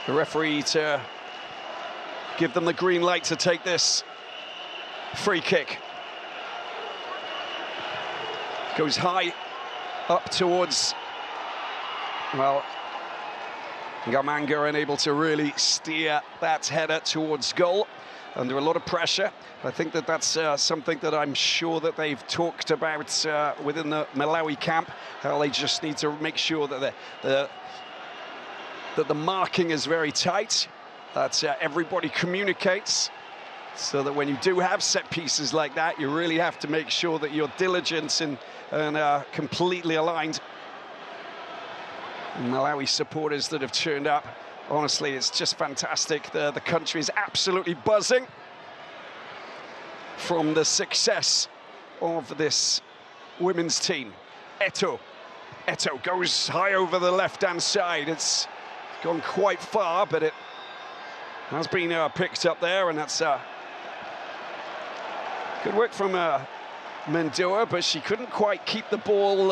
The referee to give them the green light to take this free kick. Goes high up towards, well, Gamanga unable to really steer that header towards goal under a lot of pressure. I think that that's something that I'm sure that they've talked about within the Malawi camp, how they just need to make sure that the marking is very tight, that everybody communicates, so that when you do have set pieces like that, you really have to make sure that you're diligent and completely aligned. Malawi supporters that have turned up, honestly, it's just fantastic. The country is absolutely buzzing from the success of this women's team. Eto goes high over the left-hand side. It's gone quite far, but it has been picked up there, and that's good work from Mendoa, but she couldn't quite keep the ball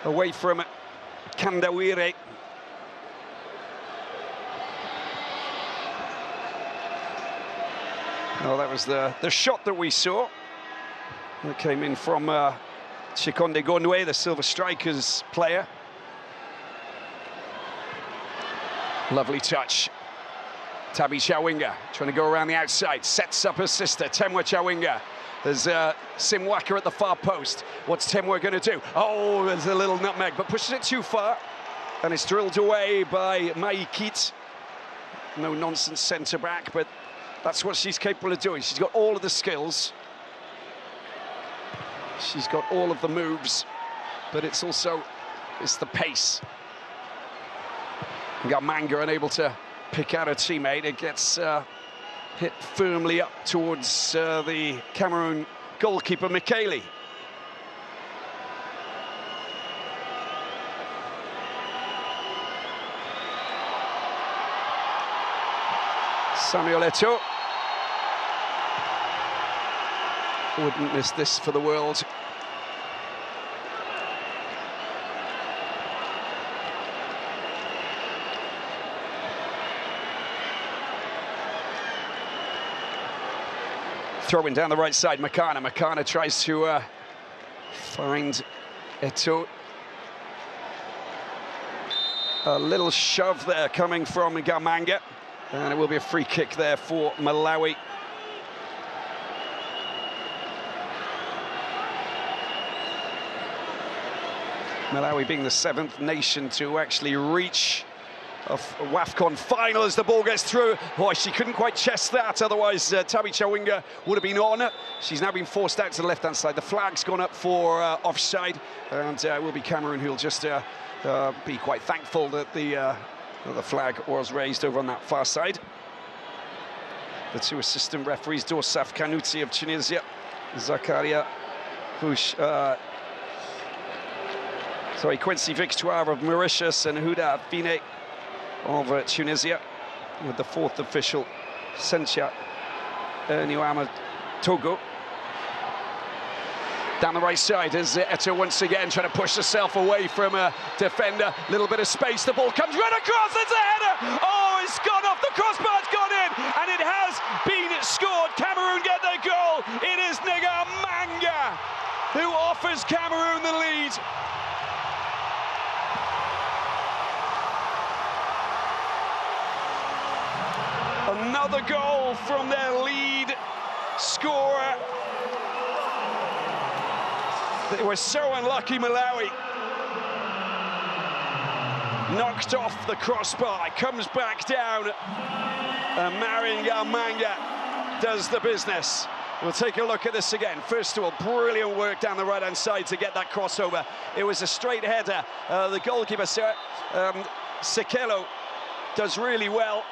away from Kandawire. Oh, that was the shot that we saw. That came in from Chikonde Gondwe, the Silver Strikers player. Lovely touch. Tabi Chawinga trying to go around the outside, sets up her sister, Temwa Chawinga. There's Simwaka at the far post. What's Temwa going to do? Oh, there's a little nutmeg, but pushes it too far. And it's drilled away by Maikit. No-nonsense centre-back, but that's what she's capable of doing. She's got all of the skills. She's got all of the moves, but it's the pace. Gamanga unable to pick out her teammate. It gets hit firmly up towards the Cameroon goalkeeper, Michele. Samuel Eto'o. Wouldn't miss this for the world. Throwing down the right side, Makana tries to find Eto'o. A little shove there coming from Gamanga, and it will be a free kick there for Malawi. Malawi being the 7th nation to actually reach a WAFCON final as the ball gets through. Boy, she couldn't quite chest that, otherwise Tabi Chawinga would have been on. She's now been forced out to the left-hand side. The flag's gone up for offside, and it will be Cameroon who'll just be quite thankful that the flag was raised over on that far side. The two assistant referees, Dorsaf Kanuti of Tunisia, Zakaria Quincy Victoire of Mauritius, and Huda Fine of Tunisia, with the 4th official, Sentia Niwama Togo. Down the right side is Eto'o once again trying to push herself away from a defender. Little bit of space, the ball comes right across, it's a header! Oh, it's gone off the crossbar, it's gone in, and it has been scored. Cameroon get their goal. It is Gamanga who offers Cameroon the lead. Another goal from their lead scorer. They were so unlucky, Malawi. Knocked off the crossbar, it comes back down, and Marion Gamanga does the business. We'll take a look at this again. First of all, brilliant work down the right-hand side to get that crossover. It was a straight header. The goalkeeper, Sekelo, does really well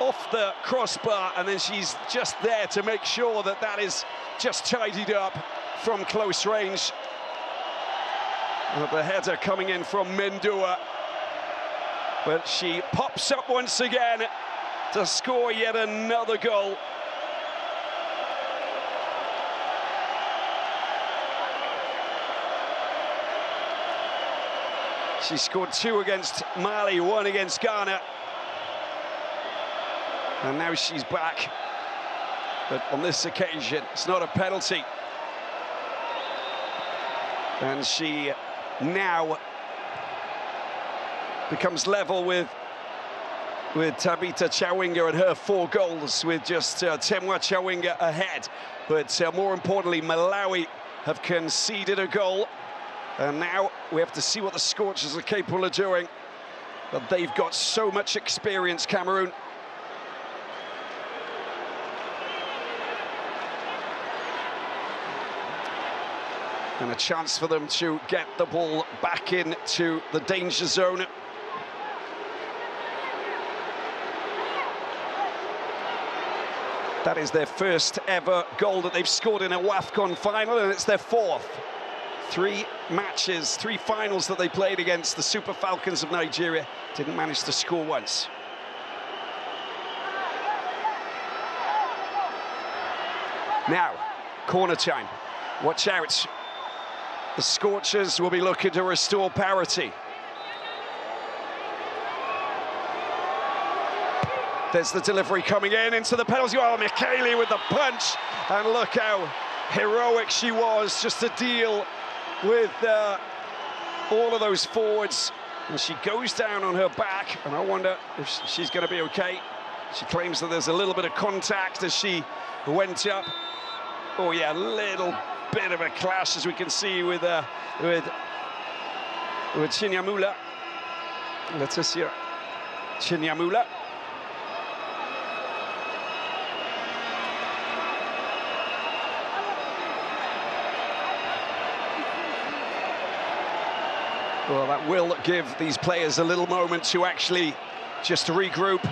off the crossbar, and then she's just there to make sure that that is just tidied up from close range. The header coming in from Mendoa, but she pops up once again to score yet another goal. She scored 2 against Mali, 1 against Ghana. And now she's back. But on this occasion, it's not a penalty. And she now becomes level with Tabitha Chawinga and her 4 goals, with just Temwa Chawinga ahead. But more importantly, Malawi have conceded a goal. And now we have to see what the Scorchers are capable of doing. But they've got so much experience, Cameroon. And a chance for them to get the ball back into the danger zone. That is their first ever goal that they've scored in a WAFCON final, and it's their 4th. 3 matches, 3 finals that they played against the Super Falcons of Nigeria. Didn't manage to score once. Now, corner time. Watch out. The Scorchers will be looking to restore parity. There's the delivery coming in into the penalty. Oh, Michele with the punch. And look how heroic she was just to deal with all of those forwards. And she goes down on her back, and I wonder if she's going to be okay. She claims that there's a little bit of contact as she went up. Oh yeah, a little bit of a clash, as we can see with Chinyamula. Leticia Chinyamula. Well, that will give these players a little moment to actually just regroup,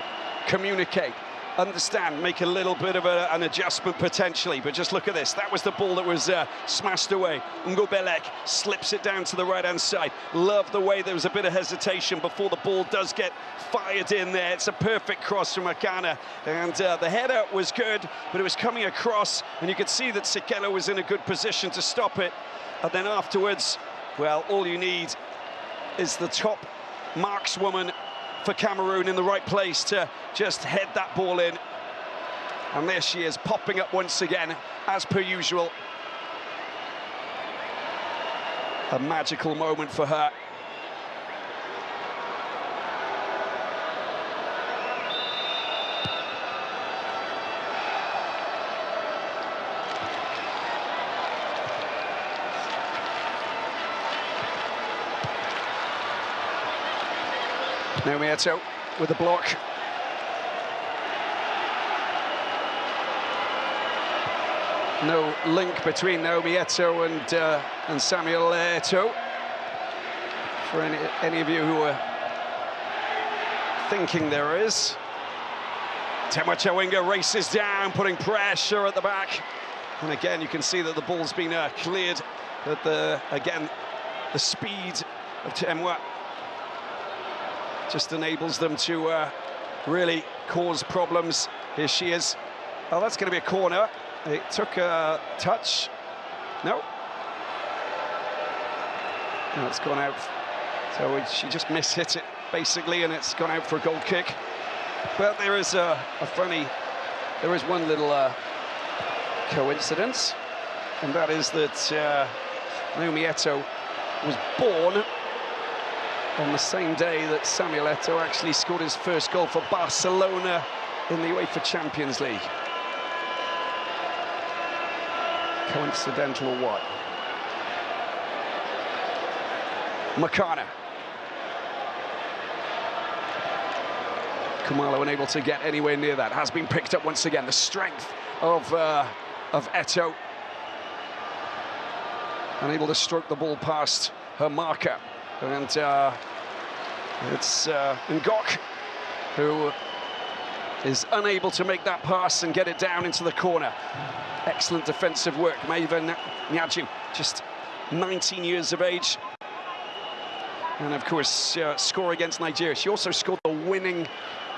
communicate, understand, make a little bit of an adjustment potentially. But just look at this. That was the ball that was smashed away. Ngobelek slips it down to the right-hand side. Love the way there was a bit of hesitation before the ball does get fired in there. It's a perfect cross from Akana. And the header was good, but it was coming across, and you could see that Sekelo was in a good position to stop it. And then afterwards, well, all you need is the top markswoman for Cameroon in the right place to just head that ball in. And there she is, popping up once again, as per usual. A magical moment for her. Naomi Eto'o with a block. No link between Naomi Eto'o and Samuel Eto'o. For any of you who are thinking there is. Temwa Chawinga races down, putting pressure at the back. And again, you can see that the ball's been cleared. But again, the speed of Temwa just enables them to really cause problems. Here she is. Oh, that's going to be a corner. It took a touch. No. No, it's gone out. So she just mishit it, basically, and it's gone out for a goal kick. But there is there is one little coincidence, and that is that Naomi Eto'o was born on the same day that Samuel Eto'o actually scored his first goal for Barcelona in the UEFA Champions League. Coincidental or what? Makana. Kumalo unable to get anywhere near that. Has been picked up once again. The strength of Eto'o. Unable to stroke the ball past her marker. And it's Ngok who is unable to make that pass and get it down into the corner. Excellent defensive work. Maeva Nyaju, just 19 years of age. And of course, score against Nigeria. She also scored the winning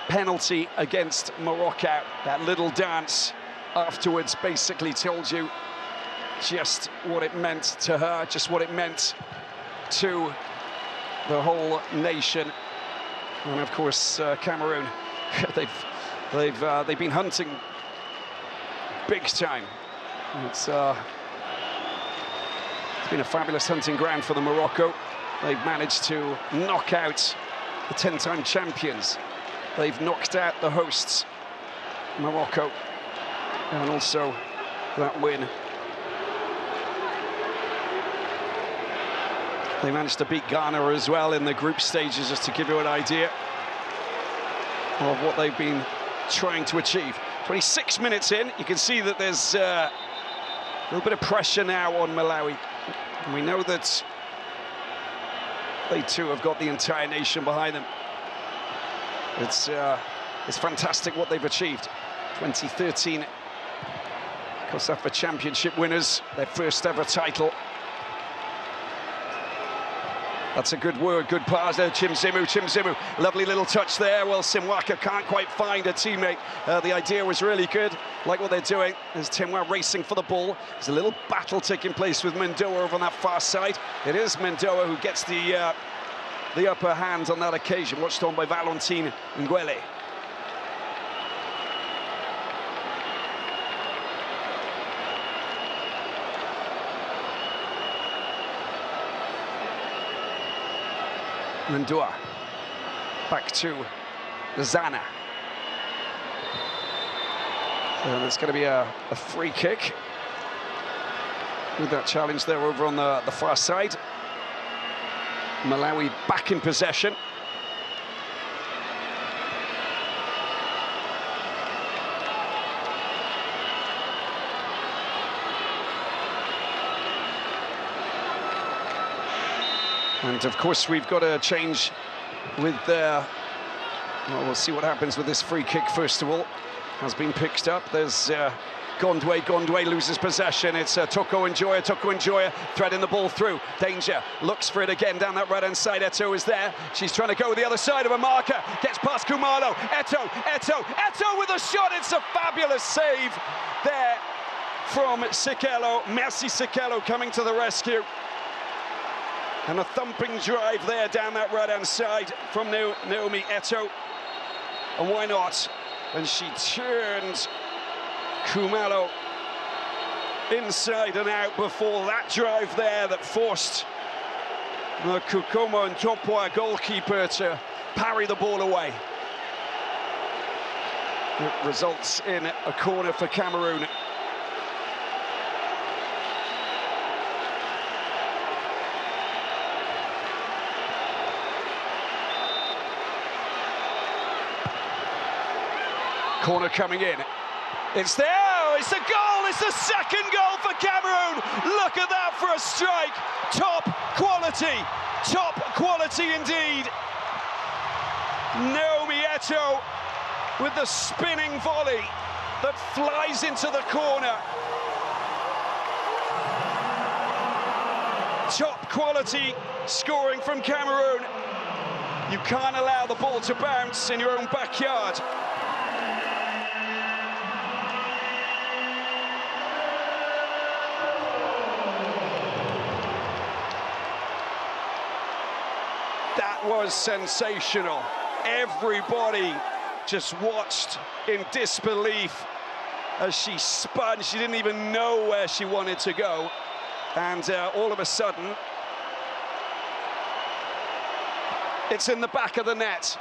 penalty against Morocco. That little dance afterwards basically told you just what it meant to her, just what it meant to the whole nation. And of course, Cameroon, they've They've been hunting big time. It's been a fabulous hunting ground for the Morocco. They've managed to knock out the 10-time champions. They've knocked out the hosts, Morocco, and also that win. They managed to beat Ghana as well in the group stages, just to give you an idea of what they've been trying to achieve. 26 minutes in, you can see that there's a little bit of pressure now on Malawi. And we know that they too have got the entire nation behind them. It's fantastic what they've achieved. 2013 COSAFA Championship winners, their first ever title. That's a good word, good pass there, Chimzimu, lovely little touch there. Well, Simwaka can't quite find a teammate. The idea was really good, like what they're doing. There's Timwa racing for the ball. There's a little battle taking place with Mendoa over on that far side. It is Mendoa who gets the upper hand on that occasion, watched on by Valentin Nguele. Mendoa, back to Zana. And it's going to be a free kick with that challenge there over on the far side. Malawi back in possession. And of course, we've got a change with well, we'll see what happens with this free kick. First of all, has been picked up. There's Gondwe loses possession. It's Toko Njoya threading the ball through. Danger, looks for it again down that right-hand side. Eto is there. She's trying to go the other side of a marker. Gets past Kumalo. Eto with a shot. It's a fabulous save there from Sikelo. Merci Sikelo coming to the rescue. And a thumping drive there down that right-hand side from Naomi Eto. And why not? And she turned Kumalo inside and out before that drive there that forced the Kukomo and Topwa goalkeeper to parry the ball away. It results in a corner for Cameroon. Corner coming in. It's there, oh, it's a goal, it's the second goal for Cameroon. Look at that for a strike. Top quality indeed. Naomi Eto with the spinning volley that flies into the corner. Top quality scoring from Cameroon. You can't allow the ball to bounce in your own backyard. That was sensational. Everybody just watched in disbelief as she spun. She didn't even know where she wanted to go. And all of a sudden, it's in the back of the net.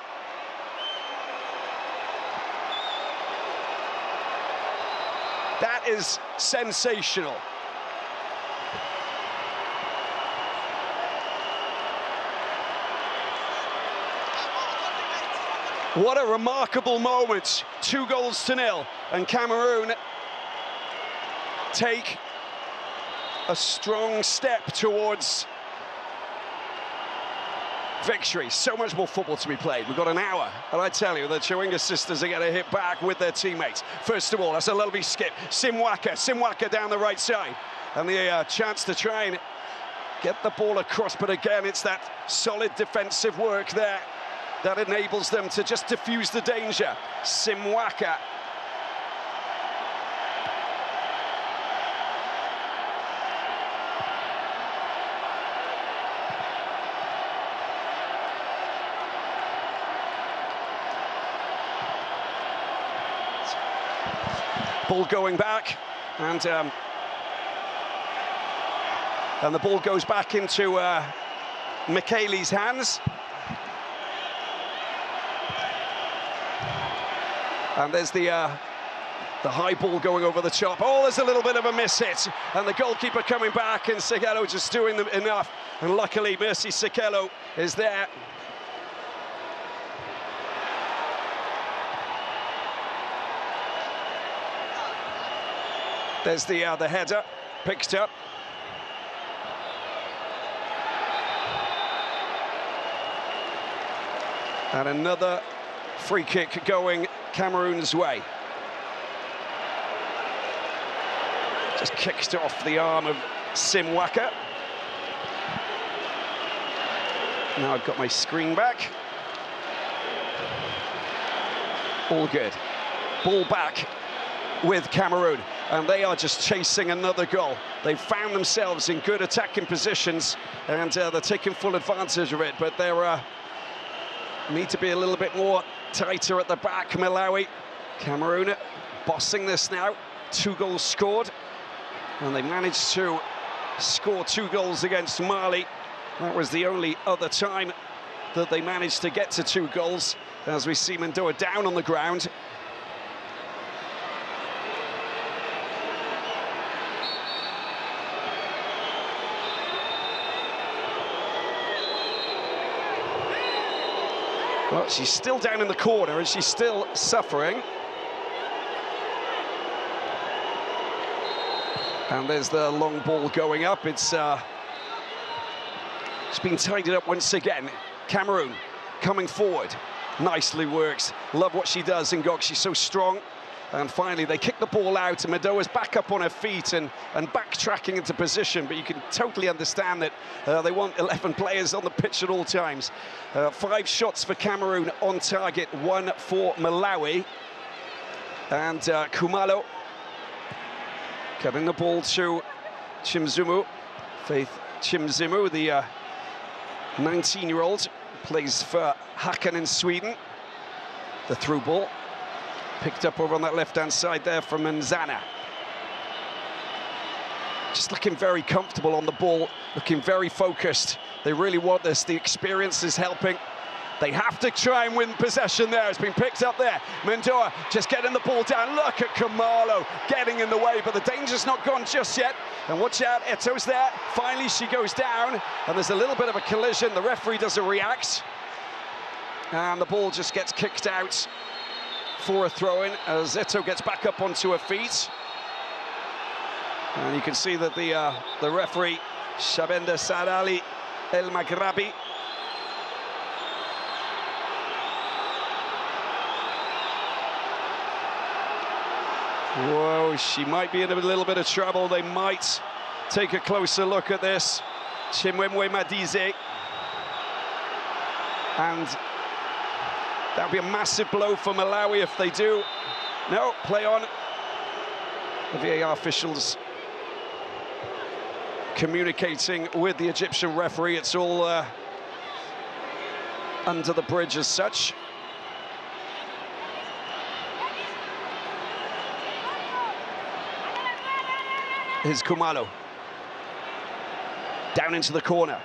That is sensational. What a remarkable moment. 2-0, and Cameroon take a strong step towards victory. So much more football to be played. We've got an hour, and I tell you, the Chawinga sisters are going to hit back with their teammates. First of all, that's a lovely skip. Simwaka down the right side, and the chance to try and get the ball across, but again, it's that solid defensive work there that enables them to just diffuse the danger. Simwaka. Ball going back, and the ball goes back into Michele's hands. And there's the high ball going over the top. Oh, there's a little bit of a miss hit, and the goalkeeper coming back, and Sekelo just doing them enough. And luckily, Mercy Sekelo is there. There's the header, picked up. And another free kick going Cameroon's way. Just kicked off the arm of Simwaka. Now I've got my screen back. All good. Ball back with Cameroon, and they are just chasing another goal. They've found themselves in good attacking positions, and they're taking full advantage of it, but they're need to be a little bit more tighter at the back. Malawi, Cameroon bossing this now. 2 goals scored, and they managed to score 2 goals against Mali. That was the only other time that they managed to get to 2 goals, as we see Mendoa down on the ground. Well, she's still down in the corner, and she's still suffering. And there's the long ball going up. It's been tidied up once again. Cameroon coming forward. Nicely works. Love what she does, Ngok. She's so strong. And finally, they kick the ball out, and Mendoa's back up on her feet and backtracking into position. But you can totally understand that they want 11 players on the pitch at all times. 5 shots for Cameroon on target, 1 for Malawi. And Khumalo getting the ball to Chimzumu. Faith Chimzumu, the 19-year-old, plays for Häcken in Sweden. The through ball. Picked up over on that left-hand side there from Nzana. Just looking very comfortable on the ball, looking very focused. They really want this. The experience is helping. They have to try and win possession there. It's been picked up there. Mendoa just getting the ball down. Look at Khumalo getting in the way, but the danger's not gone just yet. And watch out, Eto's there. Finally, she goes down, and there's a little bit of a collision. The referee doesn't react, and the ball just gets kicked out for a throw-in as Eto gets back up onto her feet. And you can see that the referee, Shabenda Sarali El Maghrabi, whoa, she might be in a little bit of trouble. They might take a closer look at this. Chimwemwe Madize. And that would be a massive blow for Malawi if they do. No, play on. The VAR officials communicating with the Egyptian referee. It's all under the bridge as such. Here's Khumalo. Down into the corner.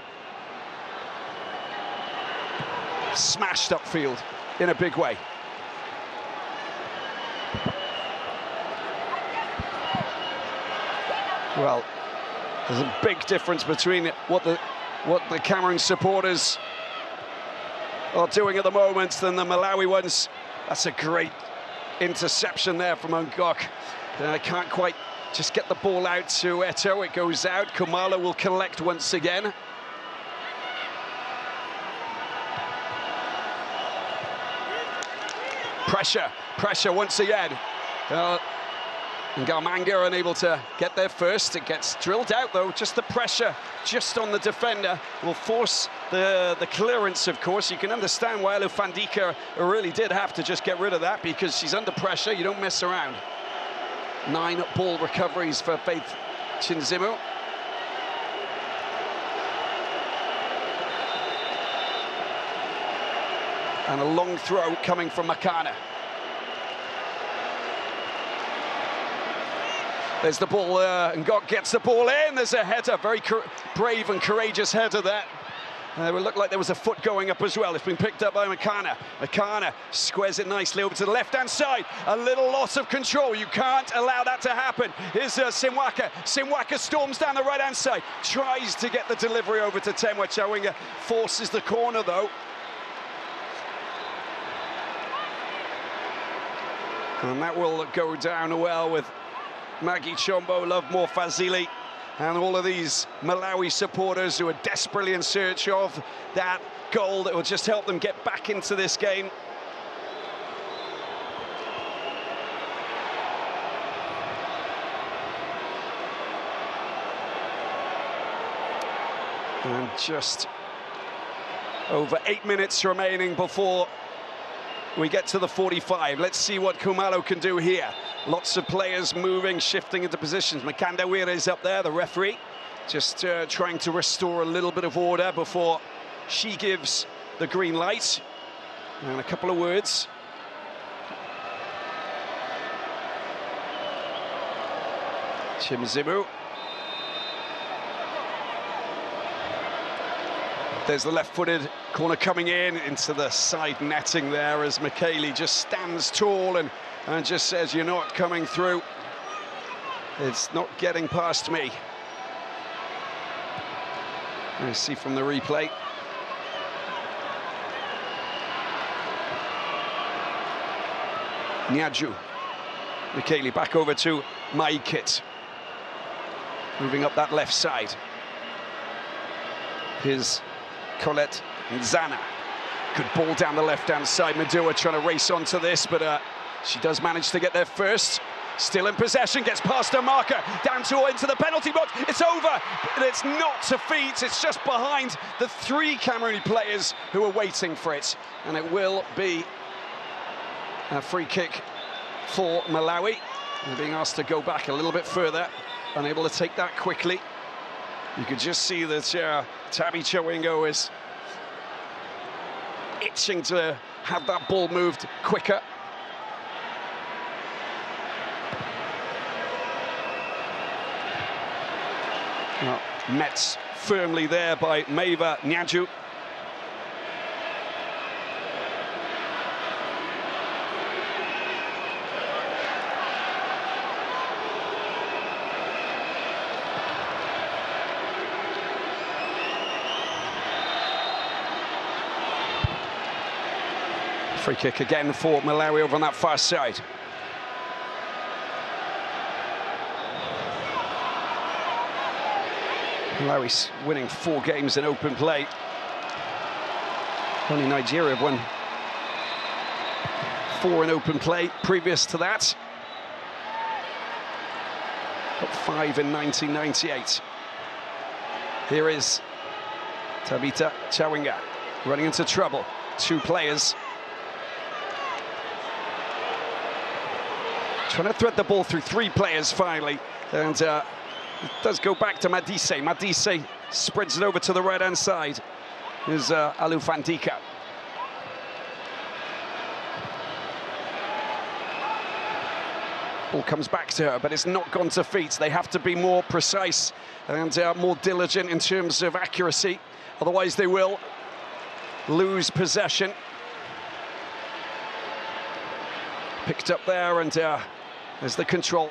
Smashed upfield in a big way. Well, there's a big difference between what the Cameroon supporters are doing at the moment than the Malawi ones. That's a great interception there from Ngok. I can't quite just get the ball out to Eto. It goes out. Khumalo will collect once again. Pressure once again. Ngamanga unable to get there first. It gets drilled out though. Just the pressure just on the defender will force the clearance, of course. You can understand why Elufandika really did have to just get rid of that, because she's under pressure. You don't mess around. 9 ball recoveries for Faith Chinzimu. And a long throw coming from Makana. There's the ball, and Ngok gets the ball in. There's a header, very brave and courageous header there. It looked like there was a foot going up as well. It's been picked up by Makana. Makana squares it nicely over to the left-hand side. A little loss of control. You can't allow that to happen. Here's Simwaka. Simwaka storms down the right-hand side. Tries to get the delivery over to Temwa Chawinga. Forces the corner, though. And that will go down well with Maggie Chombo, Love More Fazili, and all of these Malawi supporters who are desperately in search of that goal that will just help them get back into this game. And just over 8 minutes remaining before we get to the 45. Let's see what Khumalo can do here. Lots of players moving, shifting into positions. Makandawira is up there, the referee, just trying to restore a little bit of order before she gives the green light. And a couple of words. Chimzimu. There's the left-footed corner coming in into the side netting there as Michele just stands tall and just says, you're not coming through. It's not getting past me. Let's see from the replay. Nyaju. Michele back over to Maikit. Moving up that left side. Here's Colette Nzana. Good ball down the left-hand side. Madua trying to race onto this, but she does manage to get there first. Still in possession, gets past her marker, down to into the penalty box. It's over, but it's not to feet. It's just behind the 3 Camerooni players who are waiting for it. And it will be a free kick for Malawi. They're being asked to go back a little bit further, unable to take that quickly. You could just see that Tabi Chawinga is itching to have that ball moved quicker. Well, Metz firmly there by Meva Nyaju. Free kick again for Malawi over on that far side. Malawi's winning 4 games in open play. Only Nigeria have won 4 in open play previous to that. Got 5 in 1998. Here is Tabita Chawinga running into trouble. 2 players. Trying to thread the ball through 3 players finally, and it does go back to Madise. Madise spreads it over to the right-hand side. Here's Alufandika. Ball comes back to her, but it's not gone to feet. They have to be more precise and more diligent in terms of accuracy. Otherwise, they will lose possession. Picked up there, and there's the control.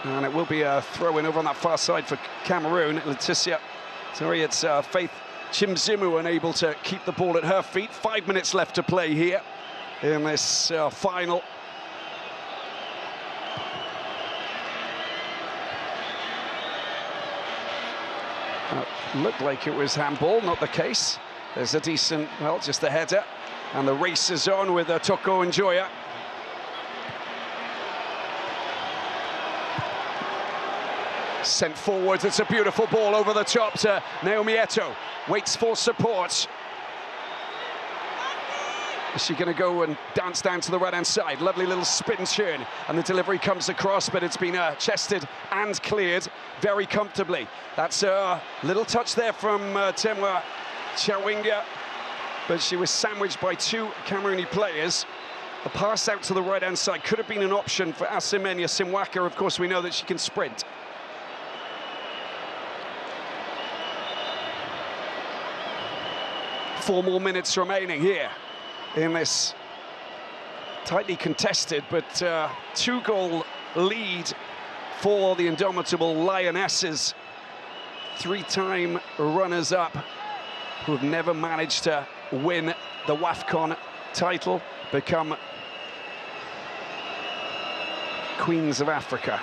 And it will be a throw-in over on that far side for Cameroon. Leticia, sorry, it's Faith Chimzimu unable to keep the ball at her feet. 5 minutes left to play here in this final. Looked like it was handball, not the case. There's a decent, well, just a header. And the race is on with Toko Njoya. Sent forward, it's a beautiful ball over the top to Naomi Eto'o. Waits for support. Is she going to go and dance down to the right-hand side? Lovely little spin turn, and the delivery comes across, but it's been chested and cleared very comfortably. That's a little touch there from Temwa Chawinga, but she was sandwiched by 2 Camerooni players. The pass out to the right-hand side could have been an option for Asimenya Simwaka. Of course, we know that she can sprint. Four more minutes remaining here in this tightly contested but two-goal lead for the indomitable Lionesses. Three-time runners-up who have never managed to win the WAFCON title, become Queens of Africa.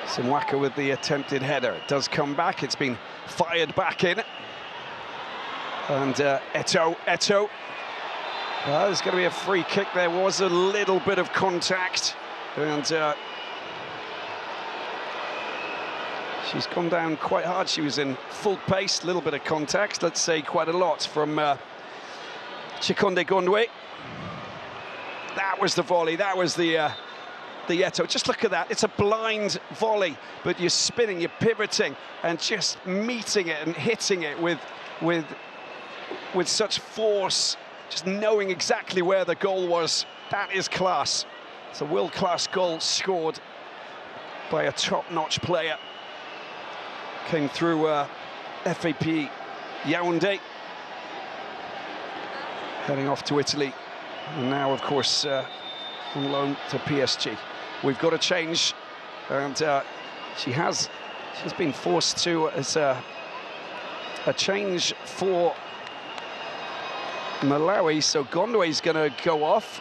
Simwaka with the attempted header. It does come back, it's been fired back in. And Eto. There's going to be a free kick. There was a little bit of contact. And she's gone down quite hard. She was in full pace, a little bit of contact. Let's say quite a lot from Chikonde Gondwe. That was the volley, that was the Eto. Just look at that, it's a blind volley, but you're spinning, you're pivoting, and just meeting it and hitting it with such force, just knowing exactly where the goal was. That is class. It's a world-class goal scored by a top-notch player. Came through FAP Yaoundé, heading off to Italy, and now, of course, on loan to PSG. We've got a change, and she's been forced to, as a change for Malawi, so Gondwe's going to go off,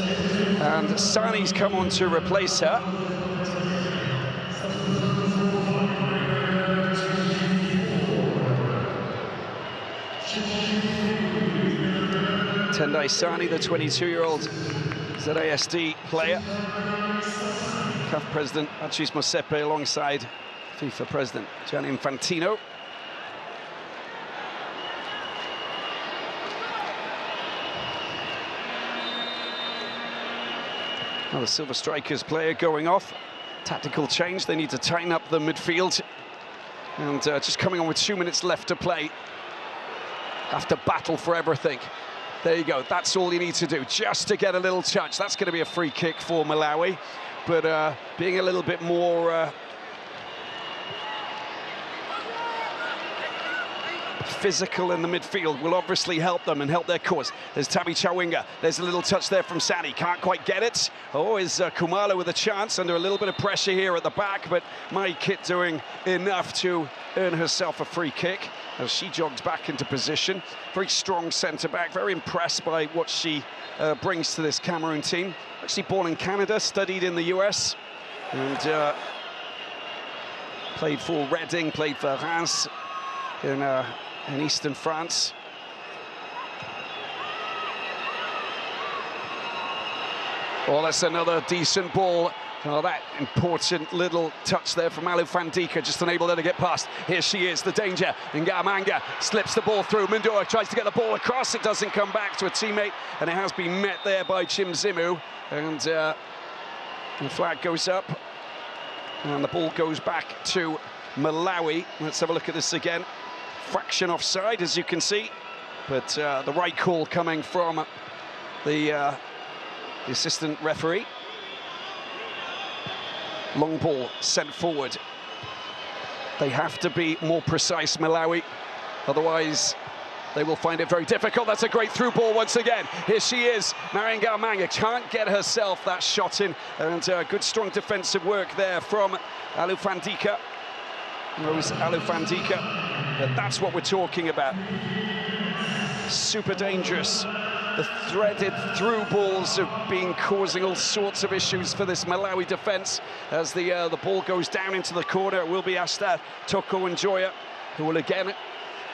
and Sani's come on to replace her. Tendai Sani, the 22-year-old ZASD player. CAF President Patrice Motsepe alongside FIFA President Gianni Infantino. Now the Silver Strikers player going off. Tactical change, they need to tighten up the midfield. And just coming on with 2 minutes left to play. Have to battle for everything. There you go, that's all you need to do, just to get a little touch. That's going to be a free kick for Malawi, but being a little bit more physical in the midfield will obviously help them and help their cause. There's Tabi Chawinga, there's a little touch there from Sani, can't quite get it. Oh, is Kumalo with a chance, under a little bit of pressure here at the back, but Mai Kit doing enough to earn herself a free kick as she jogs back into position. Very strong centre-back, very impressed by what she brings to this Cameroon team. Actually born in Canada, studied in the US, and played for Reading, played for Reims in eastern France. Oh, that's another decent ball. Oh, that important little touch there from Alou Fandika, just unable there to get past. Here she is, the danger. Ngamanga slips the ball through. Mindora tries to get the ball across. It doesn't come back to a teammate, and it has been met there by Chim Zimu. And the flag goes up, and the ball goes back to Malawi. Let's have a look at this again. Fraction offside, as you can see, but the right call coming from the assistant referee. Long ball sent forward. They have to be more precise, Malawi, otherwise they will find it very difficult. That's a great through ball once again. Here she is, Marian Galmanga can't get herself that shot in, and good strong defensive work there from Alou Fandika. Rose Alou Fandika, but that's what we're talking about. Super dangerous. The threaded through balls have been causing all sorts of issues for this Malawi defence. As the ball goes down into the corner, it will be Asta Toko Njoya, who will again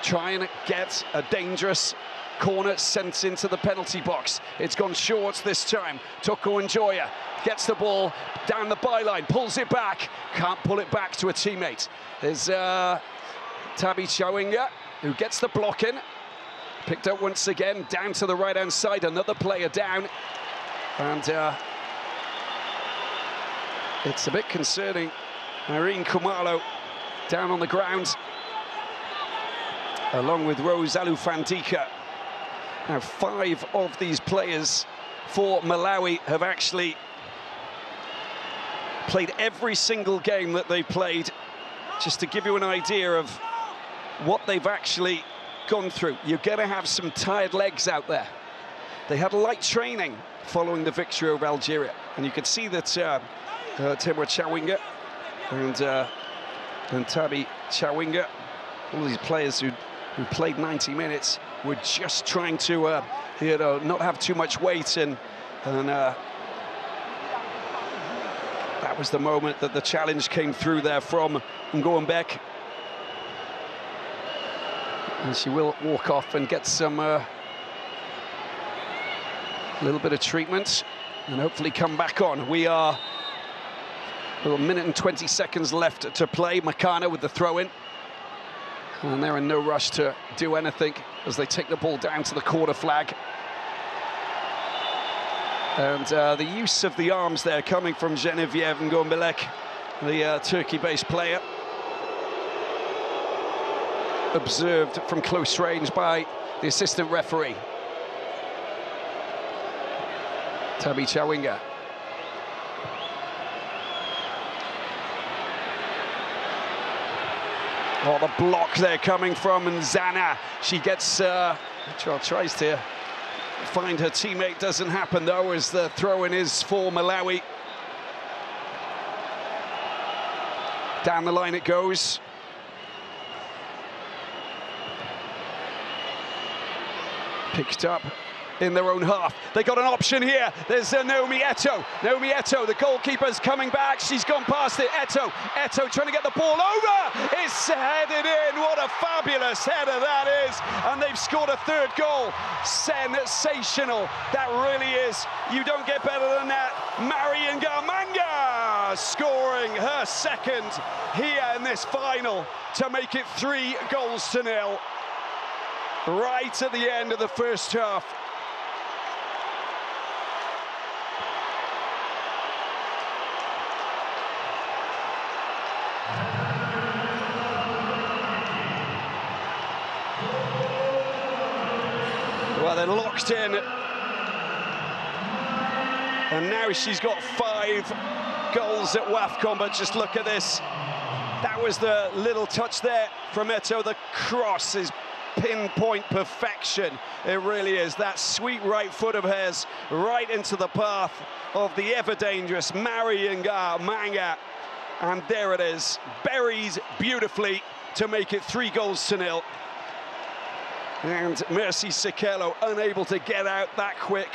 try and get a dangerous corner sent into the penalty box. It's gone short this time. Toko Njoya gets the ball down the byline, pulls it back, can't pull it back to a teammate. There's Tabi Chawinga, who gets the block in. Picked up once again, down to the right-hand side, another player down. And it's a bit concerning. Irene Kumalo down on the ground, along with Rose Alou Fandika. Now, 5 of these players for Malawi have actually played every single game that they played, just to give you an idea of what they've actually gone through. You're going to have some tired legs out there. They had light training following the victory over Algeria, and you could see that Temwa Chawinga and Tabi Chawinga, all these players who played 90 minutes, were just trying to not have too much weight, and that was the moment that the challenge came through there from Ngoambek. And she will walk off and get some little bit of treatment and hopefully come back on. We are a minute and 20 seconds left to play. Makana with the throw-in. And they're in no rush to do anything as they take the ball down to the corner flag. And the use of the arms there coming from Genevieve Ngoambek, the Turkey-based player. Observed from close range by the assistant referee. Tabi Chawinga. Oh, the block there coming from Nzana. She gets, tries to find her teammate, doesn't happen though, as the throw-in is for Malawi. Down the line it goes. Picked up in their own half. They got an option here. There's Naomi Eto'o. Naomi Eto'o, the goalkeeper's coming back. She's gone past it. Eto'o trying to get the ball over. It's headed in. What a fabulous header that is. And they've scored a 3rd goal. Sensational. That really is. You don't get better than that. Marian Garmanga scoring her 2nd here in this final to make it 3-0 right at the end of the first half. Well, they're locked in. And now she's got 5 goals at WAFCON, but just look at this. That was the little touch there from Eto'o. The cross is pinpoint perfection. It really is. That sweet right foot of hers right into the path of the ever-dangerous Marian Garmanga. And there it is, buried beautifully to make it 3-0. And Mercy Sekelo unable to get out that quick,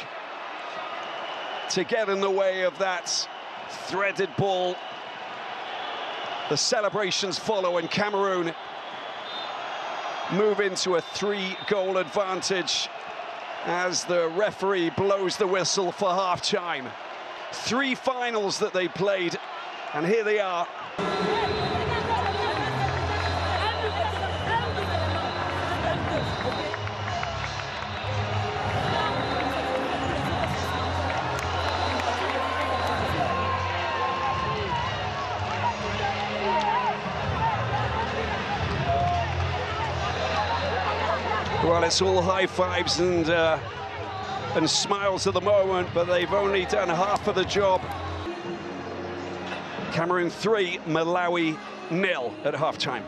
to get in the way of that threaded ball. The celebrations follow, and Cameroon move into a 3-goal advantage as the referee blows the whistle for half-time. 3 finals that they played, and here they are. Well, it's all high fives and smiles at the moment, but they've only done half of the job. Cameroon 3, Malawi 0 at half-time.